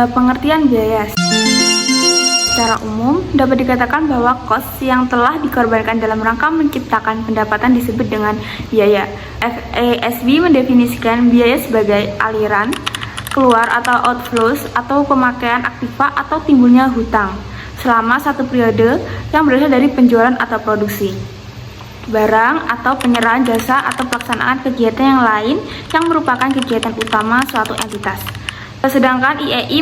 Pengertian biaya. Secara umum, dapat dikatakan bahwa kos yang telah dikorbankan dalam rangka menciptakan pendapatan disebut dengan biaya. FASB mendefinisikan biaya sebagai aliran keluar atau outflows atau pemakaian aktiva atau timbulnya hutang selama satu periode yang berasal dari penjualan atau produksi barang atau penyerahan jasa atau pelaksanaan kegiatan yang lain yang merupakan kegiatan utama suatu entitas. Sedangkan IEI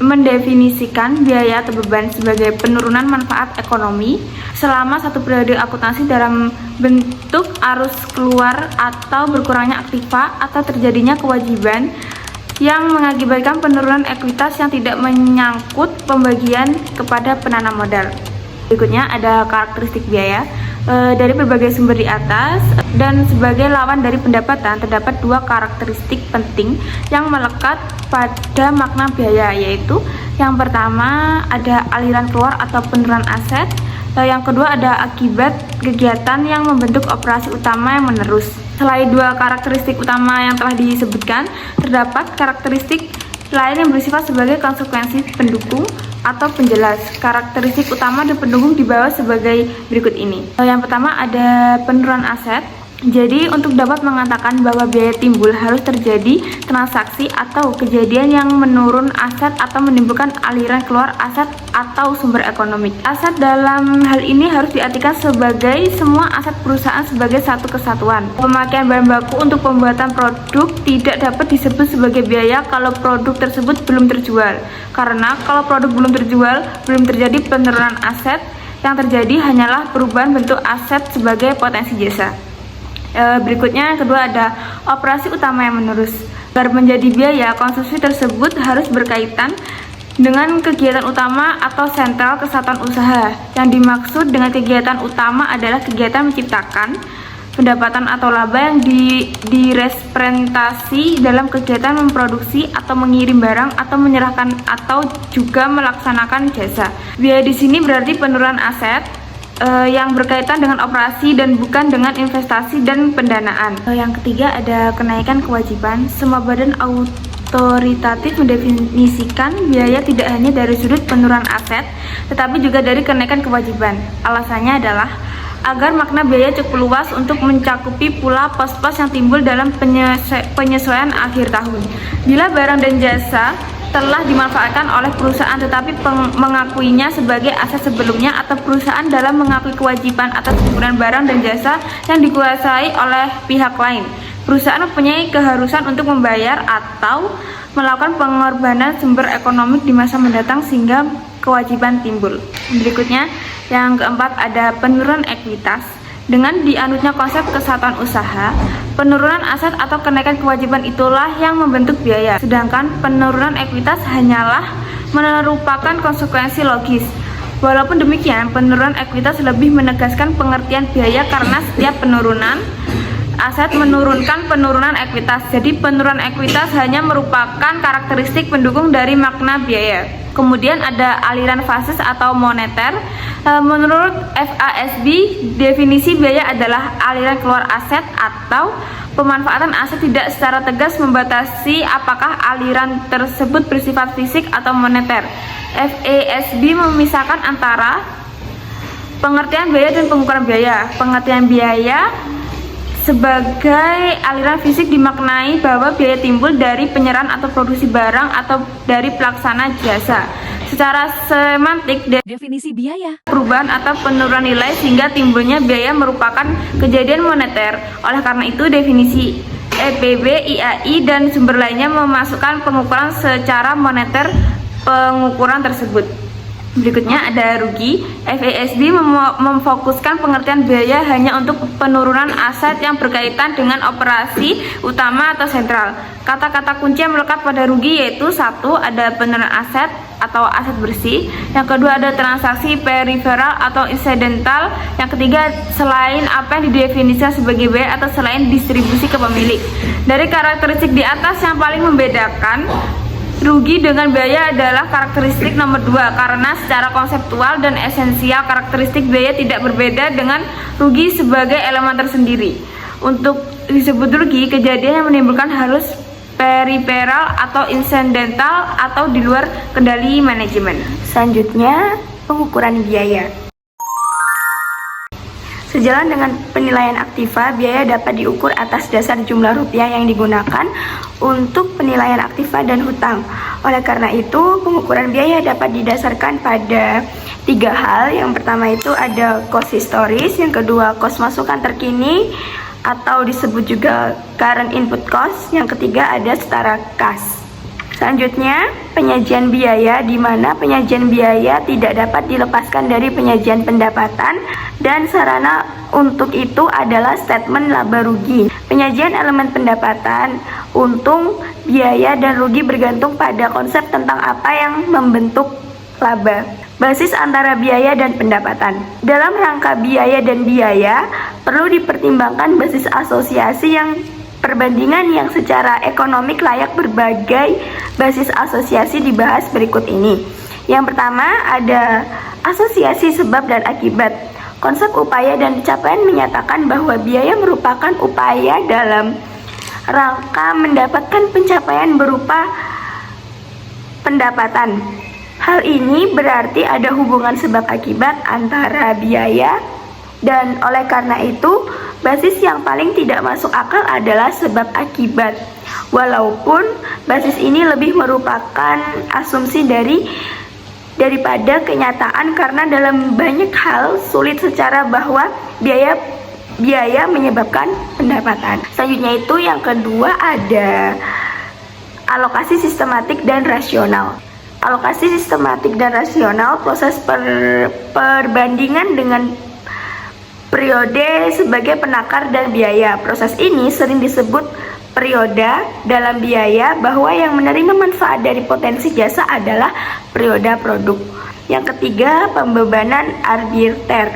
mendefinisikan biaya atau beban sebagai penurunan manfaat ekonomi selama satu periode akuntansi dalam bentuk arus keluar atau berkurangnya aktiva atau terjadinya kewajiban yang mengakibatkan penurunan ekuitas yang tidak menyangkut pembagian kepada penanam modal. Berikutnya ada karakteristik biaya. Dari berbagai sumber di atas dan sebagai lawan dari pendapatan, terdapat dua karakteristik penting yang melekat pada makna biaya, yaitu yang pertama ada aliran keluar atau penurunan aset, yang kedua ada akibat kegiatan yang membentuk operasi utama yang menerus. Selain dua karakteristik utama yang telah disebutkan, terdapat karakteristik lain yang bersifat sebagai konsekuensi pendukung atau penjelas. Karakteristik utama dan pendukung di bawah sebagai berikut ini. Yang pertama ada penurunan aset. Jadi untuk dapat mengatakan bahwa biaya timbul harus terjadi transaksi atau kejadian yang menurun aset atau menimbulkan aliran keluar aset atau sumber ekonomi. Aset dalam hal ini harus diartikan sebagai semua aset perusahaan sebagai satu kesatuan. Pemakaian bahan baku untuk pembuatan produk tidak dapat disebut sebagai biaya kalau produk tersebut belum terjual. Karena kalau produk belum terjual, belum terjadi penurunan aset, yang terjadi hanyalah perubahan bentuk aset sebagai potensi jasa. Berikutnya yang kedua ada operasi utama yang menerus. Agar menjadi biaya, konsumsi tersebut harus berkaitan dengan kegiatan utama atau sentral kesatuan usaha. Yang dimaksud dengan kegiatan utama adalah kegiatan menciptakan pendapatan atau laba yang direpresentasi dalam kegiatan memproduksi atau mengirim barang atau menyerahkan atau juga melaksanakan jasa. Biaya di sini berarti penurunan aset yang berkaitan dengan operasi dan bukan dengan investasi dan pendanaan. Yang ketiga ada kenaikan kewajiban. Semua badan otoritatif mendefinisikan biaya tidak hanya dari sudut penurunan aset, tetapi juga dari kenaikan kewajiban. Alasannya adalah agar makna biaya cukup luas untuk mencakupi pula pos-pos yang timbul dalam penyesuaian akhir tahun. Bila barang dan jasa telah dimanfaatkan oleh perusahaan tetapi mengakuinya sebagai aset sebelumnya, atau perusahaan dalam mengakui kewajiban atas penggunaan barang dan jasa yang dikuasai oleh pihak lain, perusahaan mempunyai keharusan untuk membayar atau melakukan pengorbanan sumber ekonomi di masa mendatang sehingga kewajiban timbul. Berikutnya yang keempat ada penurunan ekuitas. Dengan dianutnya konsep kesatuan usaha, penurunan aset atau kenaikan kewajiban itulah yang membentuk biaya. Sedangkan penurunan ekuitas hanyalah merupakan konsekuensi logis. Walaupun demikian, penurunan ekuitas lebih menegaskan pengertian biaya karena setiap penurunan aset menurunkan penurunan ekuitas. Jadi penurunan ekuitas hanya merupakan karakteristik pendukung dari makna biaya. Kemudian ada aliran fases atau moneter. Menurut FASB, definisi biaya adalah aliran keluar aset atau pemanfaatan aset tidak secara tegas membatasi apakah aliran tersebut bersifat fisik atau moneter. FASB memisahkan antara pengertian biaya dan pengukuran biaya. Pengertian biaya sebagai aliran fisik dimaknai bahwa biaya timbul dari penyerahan atau produksi barang atau dari pelaksana jasa. Secara semantik, definisi biaya perubahan atau penurunan nilai sehingga timbulnya biaya merupakan kejadian moneter. Oleh karena itu, definisi EPB, IAI, dan sumber lainnya memasukkan pengukuran secara moneter pengukuran tersebut. Berikutnya ada rugi. FASB memfokuskan pengertian biaya hanya untuk penurunan aset yang berkaitan dengan operasi utama atau sentral. Kata-kata kunci yang melekat pada rugi yaitu: satu, ada penurunan aset atau aset bersih. Yang kedua, ada transaksi periferal atau insidental. Yang ketiga, selain apa yang didefinisikan sebagai biaya atau selain distribusi ke pemilik. Dari karakteristik di atas, yang paling membedakan rugi dengan biaya adalah karakteristik nomor 2, karena secara konseptual dan esensial karakteristik biaya tidak berbeda dengan rugi sebagai elemen tersendiri. Untuk disebut rugi, kejadian yang menimbulkan harus periferal atau insidental atau di luar kendali manajemen. Selanjutnya, pengukuran biaya. Sejalan dengan penilaian aktiva, biaya dapat diukur atas dasar jumlah rupiah yang digunakan untuk penilaian aktiva dan hutang. Oleh karena itu, pengukuran biaya dapat didasarkan pada 3 hal. Yang pertama itu ada cost historis, yang kedua cost masukan terkini atau disebut juga current input cost, yang ketiga ada setara kas. Selanjutnya, penyajian biaya, di mana penyajian biaya tidak dapat dilepaskan dari penyajian pendapatan, dan sarana untuk itu adalah statement laba rugi. Penyajian elemen pendapatan, untung, biaya, dan rugi bergantung pada konsep tentang apa yang membentuk laba. Basis antara biaya dan pendapatan. Dalam rangka biaya dan biaya, perlu dipertimbangkan basis asosiasi yang perbandingan yang secara ekonomik layak. Berbagai basis asosiasi dibahas berikut ini. Yang pertama ada asosiasi sebab dan akibat. Konsep upaya dan capaian menyatakan bahwa biaya merupakan upaya dalam rangka mendapatkan pencapaian berupa pendapatan. Hal ini berarti ada hubungan sebab akibat antara biaya, dan oleh karena itu basis yang paling tidak masuk akal adalah sebab akibat. Walaupun basis ini lebih merupakan asumsi daripada kenyataan, karena dalam banyak hal sulit secara bahwa biaya menyebabkan pendapatan. Selanjutnya itu yang kedua ada alokasi sistematik dan rasional. Alokasi sistematik dan rasional, proses perbandingan dengan periode sebagai penakar dan biaya. Proses ini sering disebut perioda dalam biaya, bahwa yang menerima manfaat dari potensi jasa adalah perioda produk. Yang ketiga, pembebanan arbiter.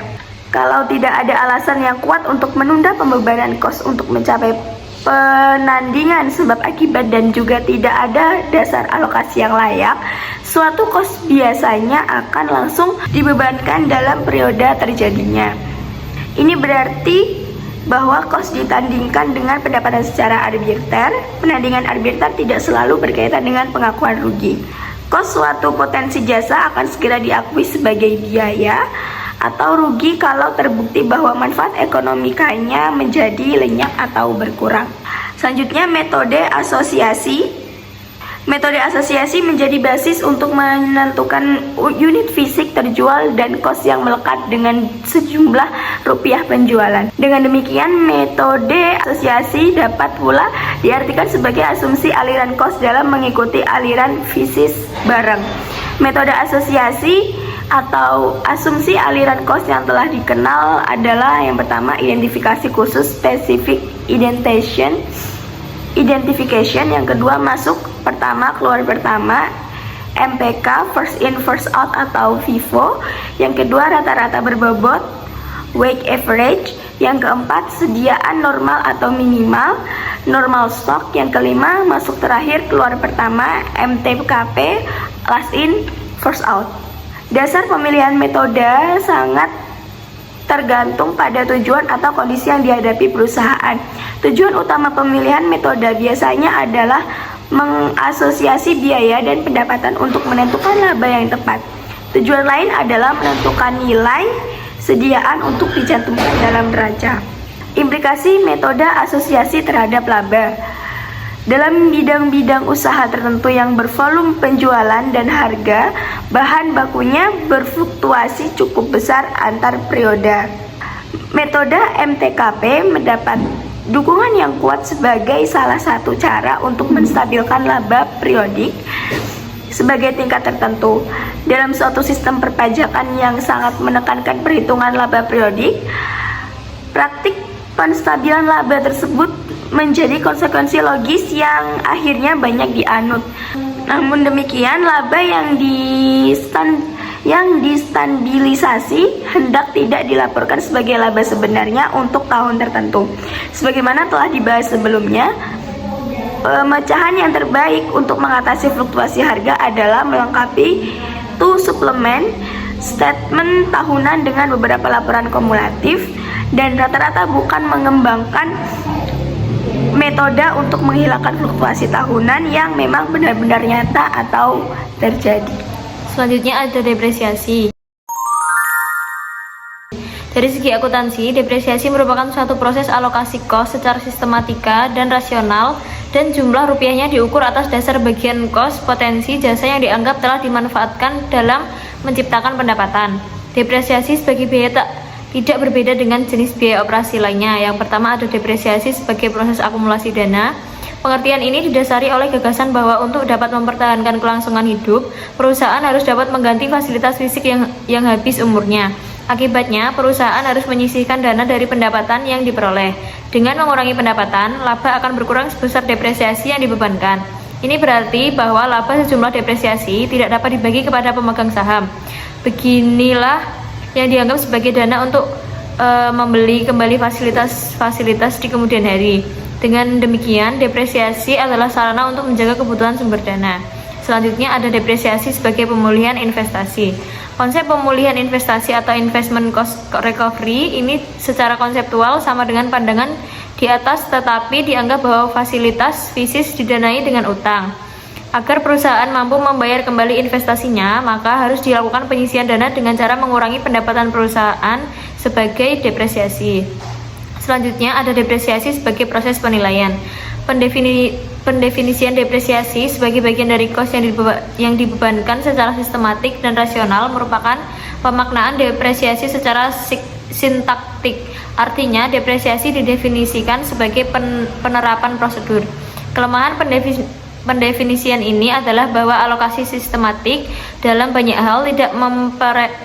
Kalau tidak ada alasan yang kuat untuk menunda pembebanan kos untuk mencapai penandingan sebab akibat dan juga tidak ada dasar alokasi yang layak, suatu kos biasanya akan langsung dibebankan dalam periode terjadinya. Ini berarti bahwa kos ditandingkan dengan pendapatan secara arbiter. Penandingan arbiter tidak selalu berkaitan dengan pengakuan rugi. Kos suatu potensi jasa akan segera diakui sebagai biaya atau rugi kalau terbukti bahwa manfaat ekonomikanya menjadi lenyap atau berkurang. Selanjutnya, metode asosiasi. Metode asosiasi menjadi basis untuk menentukan unit fisik terjual dan kos yang melekat dengan sejumlah rupiah penjualan. Dengan demikian, metode asosiasi dapat pula diartikan sebagai asumsi aliran kos dalam mengikuti aliran fisis barang. Metode asosiasi atau asumsi aliran kos yang telah dikenal adalah yang pertama identifikasi khusus, specific identification, yang kedua masuk pertama keluar pertama, MPK first in first out atau FIFO, yang kedua rata-rata berbobot, weight average, yang keempat sediaan normal atau minimal, normal stock, yang kelima masuk terakhir keluar pertama, MTKP last in first out. Dasar pemilihan metode sangat tergantung pada tujuan atau kondisi yang dihadapi perusahaan. Tujuan utama pemilihan metode biasanya adalah mengasosiasi biaya dan pendapatan untuk menentukan laba yang tepat. Tujuan lain adalah menentukan nilai sediaan untuk dicantumkan dalam neraca. Implikasi metode asosiasi terhadap laba. Dalam bidang-bidang usaha tertentu yang bervolume penjualan dan harga bahan bakunya berfluktuasi cukup besar antar periode, metode MTKP mendapat dukungan yang kuat sebagai salah satu cara untuk menstabilkan laba periodik. sebagai tingkat tertentu. Dalam suatu sistem perpajakan yang sangat menekankan perhitungan laba periodik, praktik penstabilan laba tersebut menjadi konsekuensi logis yang akhirnya banyak dianut. Namun demikian, laba yang distabilisasi hendak tidak dilaporkan sebagai laba sebenarnya untuk tahun tertentu. Sebagaimana telah dibahas sebelumnya, pemecahan yang terbaik untuk mengatasi fluktuasi harga adalah melengkapi suplemen statement tahunan dengan beberapa laporan kumulatif, dan rata-rata bukan mengembangkan metode untuk menghilangkan fluktuasi tahunan yang memang benar-benar nyata atau terjadi. Selanjutnya ada depresiasi. Dari segi akuntansi, depresiasi merupakan suatu proses alokasi kos secara sistematika dan rasional, dan jumlah rupiahnya diukur atas dasar bagian kos potensi jasa yang dianggap telah dimanfaatkan dalam menciptakan pendapatan. Depresiasi sebagai biaya tidak berbeda dengan jenis biaya operasi lainnya. Yang pertama ada depresiasi sebagai proses akumulasi dana. Pengertian ini didasari oleh gagasan bahwa untuk dapat mempertahankan kelangsungan hidup, perusahaan harus dapat mengganti fasilitas fisik yang habis umurnya. Akibatnya, perusahaan harus menyisihkan dana dari pendapatan yang diperoleh. Dengan mengurangi pendapatan, laba akan berkurang sebesar depresiasi yang dibebankan. Ini berarti bahwa laba sejumlah depresiasi tidak dapat dibagi kepada pemegang saham. Beginilah yang dianggap sebagai dana untuk membeli kembali fasilitas di kemudian hari. Dengan demikian, depresiasi adalah sarana untuk menjaga kebutuhan sumber dana. Selanjutnya ada depresiasi sebagai pemulihan investasi. Konsep pemulihan investasi atau investment cost recovery ini secara konseptual sama dengan pandangan di atas, tetapi dianggap bahwa fasilitas fisik didanai dengan utang. Agar perusahaan mampu membayar kembali investasinya, maka harus dilakukan penyisian dana dengan cara mengurangi pendapatan perusahaan sebagai depresiasi. Selanjutnya ada depresiasi sebagai proses penilaian. Pendefinisian depresiasi sebagai bagian dari kos yang dibebankan secara sistematik dan rasional merupakan pemaknaan depresiasi secara sintaktik. Artinya, depresiasi didefinisikan sebagai penerapan prosedur. Kelemahan pendefinisian ini adalah bahwa alokasi sistematik dalam banyak hal tidak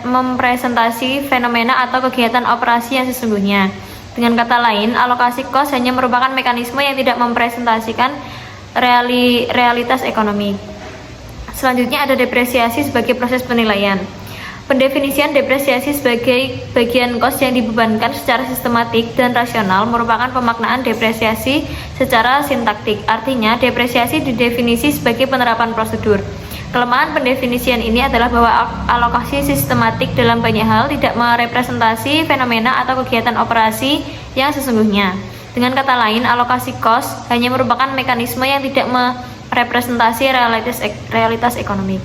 mempresentasi fenomena atau kegiatan operasi yang sesungguhnya. Dengan kata lain, alokasi kos hanya merupakan mekanisme yang tidak mempresentasikan realitas ekonomi. Selanjutnya ada depresiasi sebagai proses penilaian. Pendefinisian depresiasi sebagai bagian kos yang dibebankan secara sistematik dan rasional merupakan pemaknaan depresiasi secara sintaktik. Artinya, depresiasi didefinisi sebagai penerapan prosedur. Kelemahan pendefinisian ini adalah bahwa alokasi sistematik dalam banyak hal tidak merepresentasi fenomena atau kegiatan operasi yang sesungguhnya. Dengan kata lain, alokasi kos hanya merupakan mekanisme yang tidak merepresentasi realitas ekonomi.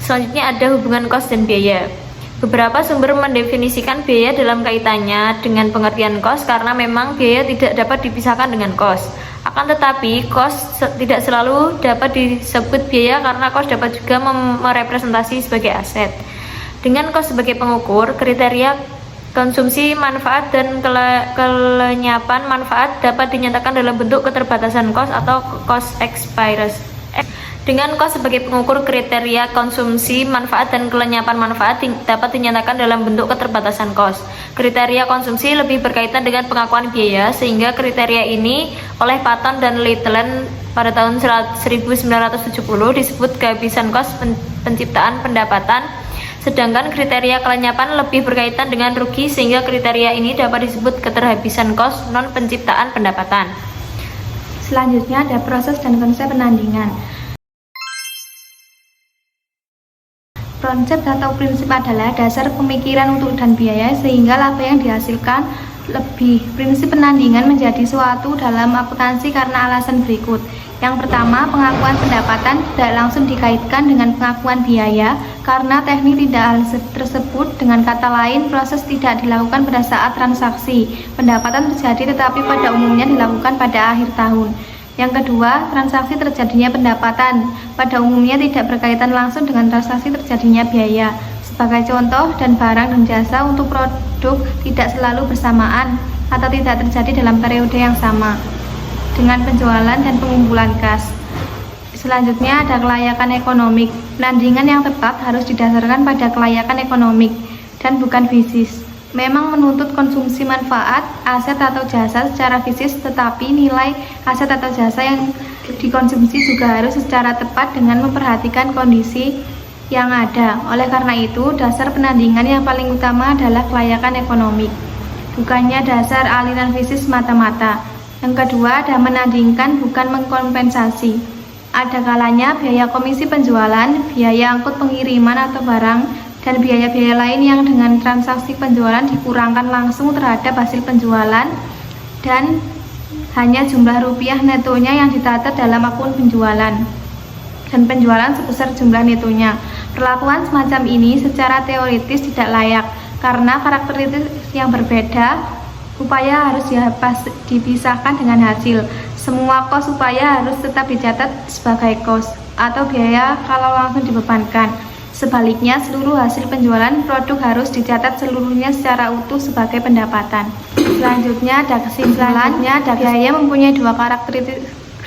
Selanjutnya ada hubungan kos dan biaya. Beberapa sumber mendefinisikan biaya dalam kaitannya dengan pengertian kos karena memang biaya tidak dapat dipisahkan dengan kos. Akan tetapi, kos tidak selalu dapat disebut biaya karena kos dapat juga merepresentasi sebagai aset. Dengan kos sebagai pengukur, kriteria konsumsi manfaat dan kelenyapan manfaat dapat dinyatakan dalam bentuk keterbatasan kos atau cost expiration. Dengan kos sebagai pengukur, kriteria konsumsi manfaat dan kelenyapan manfaat dapat dinyatakan dalam bentuk keterbatasan kos. Kriteria konsumsi lebih berkaitan dengan pengakuan biaya, sehingga kriteria ini oleh Patton dan Littleton pada tahun 1970 disebut kehabisan kos penciptaan pendapatan, sedangkan kriteria kelenyapan lebih berkaitan dengan rugi, sehingga kriteria ini dapat disebut keterhabisan kos non penciptaan pendapatan. Selanjutnya ada proses dan konsep penandingan. Konsep atau prinsip adalah dasar pemikiran untuk dan biaya sehingga laba yang dihasilkan lebih. Prinsip penandingan menjadi suatu dalam akuntansi karena alasan berikut. Yang pertama, pengakuan pendapatan tidak langsung dikaitkan dengan pengakuan biaya karena teknik tidak hal tersebut. Dengan kata lain, proses tidak dilakukan pada saat transaksi. Pendapatan terjadi tetapi pada umumnya dilakukan pada akhir tahun. Yang kedua, transaksi terjadinya pendapatan pada umumnya tidak berkaitan langsung dengan transaksi terjadinya biaya. Sebagai contoh, dan barang dan jasa untuk produk tidak selalu bersamaan atau tidak terjadi dalam periode yang sama dengan penjualan dan pengumpulan kas. Selanjutnya ada kelayakan ekonomik. Penandingan yang tepat harus didasarkan pada kelayakan ekonomik dan bukan fisis. Memang menuntut konsumsi manfaat, aset atau jasa secara fisis, tetapi nilai aset atau jasa yang dikonsumsi juga harus secara tepat dengan memperhatikan kondisi yang ada. Oleh karena itu, dasar penandingan yang paling utama adalah kelayakan ekonomik, bukannya dasar aliran fisis mata-mata. Yang kedua ada menandingkan bukan mengkompensasi. Ada kalanya biaya komisi penjualan, biaya angkut pengiriman atau barang, dan biaya-biaya lain yang dengan transaksi penjualan dikurangkan langsung terhadap hasil penjualan dan hanya jumlah rupiah netonya yang dicatat dalam akun penjualan dan penjualan sebesar jumlah netonya. Perlakuan semacam ini secara teoritis tidak layak karena karakteristik yang berbeda. Upaya harus dipisahkan dengan hasil. Semua kos upaya harus tetap dicatat sebagai kos atau biaya kalau langsung dibebankan. Sebaliknya, seluruh hasil penjualan produk harus dicatat seluruhnya secara utuh sebagai pendapatan. Selanjutnya ada kesimpulan. Biaya mempunyai dua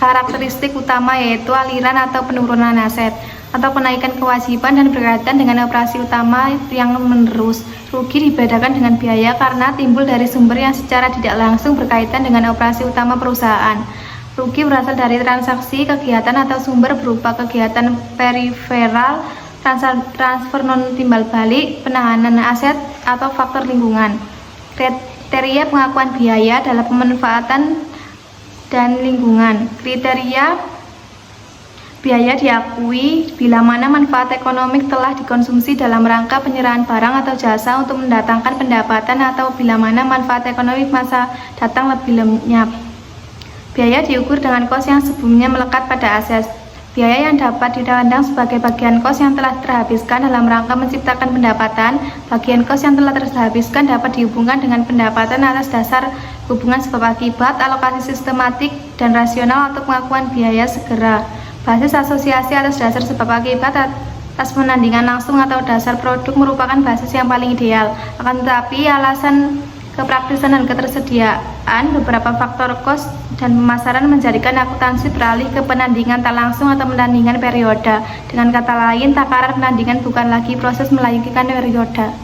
karakteristik utama, yaitu aliran atau penurunan aset atau kenaikan kewajiban dan berkaitan dengan operasi utama yang menerus. Rugi dibedakan dengan biaya karena timbul dari sumber yang secara tidak langsung berkaitan dengan operasi utama perusahaan. Rugi berasal dari transaksi, kegiatan atau sumber berupa kegiatan periferal, transfer non timbal balik, penahanan aset, atau faktor lingkungan. Kriteria pengakuan biaya adalah pemanfaatan dan lingkungan. Kriteria biaya diakui bila mana manfaat ekonomik telah dikonsumsi dalam rangka penyerahan barang atau jasa untuk mendatangkan pendapatan atau bila mana manfaat ekonomik masa datang lebih lenyap. Biaya diukur dengan kos yang sebelumnya melekat pada aset. Biaya yang dapat dipandang sebagai bagian kos yang telah terhabiskan dalam rangka menciptakan pendapatan. Bagian kos yang telah terhabiskan dapat dihubungkan dengan pendapatan atas dasar hubungan sebab akibat, alokasi sistematik dan rasional atau pengakuan biaya segera. Basis asosiasi atas dasar sebab akibat atas penandingan langsung atau dasar produk merupakan basis yang paling ideal. Akan tetapi alasan kepraktisan dan ketersediaan beberapa faktor kos dan pemasaran menjadikan akuntansi beralih ke penandingan tak langsung atau penandingan perioda. Dengan kata lain, takaran penandingan bukan lagi proses melayangkan perioda.